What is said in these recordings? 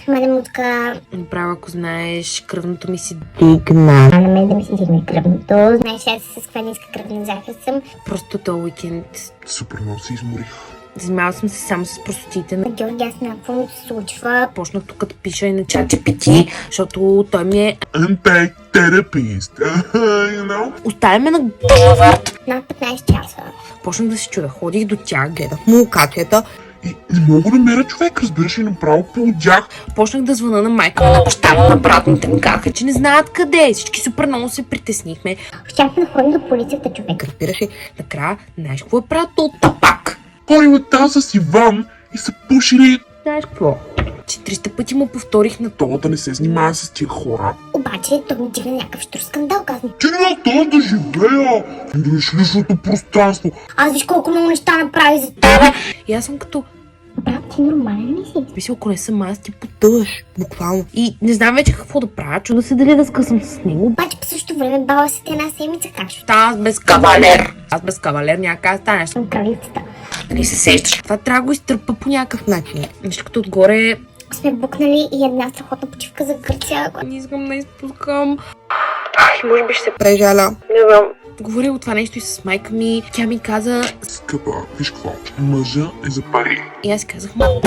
Мене му така... Направо, ако знаеш, кръвното ми си дигна. На мен да ми си дигне кръвното. Знаеш, аз с каква ниска кръвна захар съм. Просто този уикенд. Супер много се изморих. Занимавала съм се само с простотите на Георги, аз на какво ми се случва? Почнах тук да пиша и на ChatGPT, защото той ми е... Антитерапист. You know? Оставя ме на дъжаварт. Над 15 часа. Почнах да се чудя. Ходих до тях, гледах му катията. И не мога да намеря човек, разбираш ли, направо полудях. Почнах да звъна на майка ми, на баща ми, на брат ми. Те ми казаха, че не знаят къде е. Всички супер много се притеснихме. Щяхме да ходим до полицията, човек. Разбираш ли, накрая, знаеш какво е правил този тапак? Ходила там с Иван и са пушили. Знаеш какво? 400 пъти му повторих на Това да не се занимава с тия хора. Обаче той ми дигна някакъв щур скандал, казвам. Ти няма това да живея. Виж личното пространство. Аз виж колко много неща направи за тебе. И аз съм като... Брат, ти нормален ли си? Мисля, ако не съм аз, ти потъваш. Буквално. И не знам вече какво да правя. Чуда се дали да скъсам с него. Обаче по същото време баба си една седмица кашва. Аз без кавалер. Аз без кавалер няма как да станеш. Съм кралицата. Нали се сещаш? Това трябва да го изтърпа по някакъв начин. Нещо като отгоре... Сме букнали и една страхотна почивка за Гърция. Не искам да изпускам. Може би ще се прежаля. Не знам. Говорих от това нещо и с майка ми. Тя ми каза... Скъпа, виж какво? Мъжа е за пари. И аз казах, мама!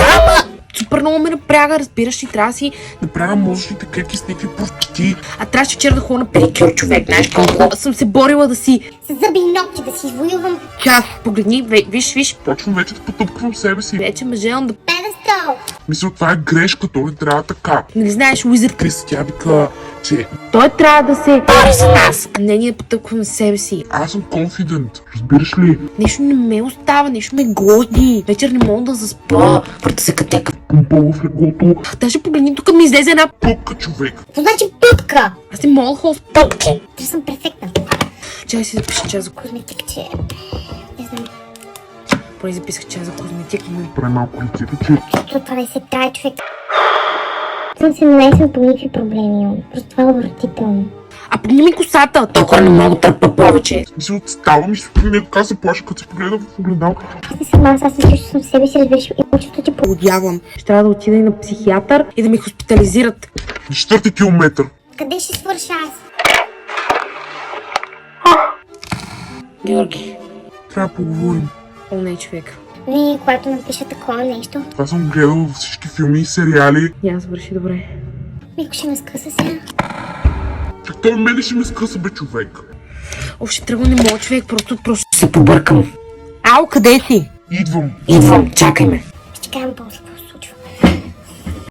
Супер много ме напряга, разбираш ли, трябва да си... Направя можешните кеки с някакви простоти. А трябваше вчера да ходя на педикюр, човек, знаеш колко съм се борила да си... С зъби и ногти да си извоювам Час, погледни, виж. Почвам вече да потъпквам себе си. Вече мъжелам да... педестал. Мисля, това е грешка, то не трябва така. Нали знаеш, Уизър, Криса, тя вика, че той трябва да се бори за нас, а не ние да потъпкваме себе си. аз съм конфидент, разбираш ли? Нещо не ме остава, нещо ме годи. Вечер не мога да заспа, върта се катека. Пумпала в леглото, Даже погледни, тук ми излезе една... пъпка човек. Какво значи пъпка? Аз не мога да ходя с пъпки. Ти съм перфектна. Чай си запиша час за... Козметик, че... Не знам. Поне записах час за козметик. Прави малко лицето, че Това не се трае, човек. Съм се намесил по никакви проблеми. Просто това е отвратително. А погни ми косата. Толкова не мога да търпа повече. мисля, отставам и не така се плаша, като се погледам в огледал. Аз не съм аз се чувствам себе си, разбираш, и почвото ти по... Подявам. Ще трябва да отида и на психиатър и да ми хоспитализират. На 4-ти километър. Къде ще свърша аз? Георги. Трябва да поговорим. О, не, човек. Не, когато напиша такова нещо. Това съм гледал във всички филми и сериали. Няма свърши добре. Мико ще ме скъса сега. Чак той мене ще ме скъса, бе, човек. О, ще тръгна, не мога, човек. Просто се побъркам. Ау, къде си? Идвам. Идвам, чакай ме. Ще кажам после.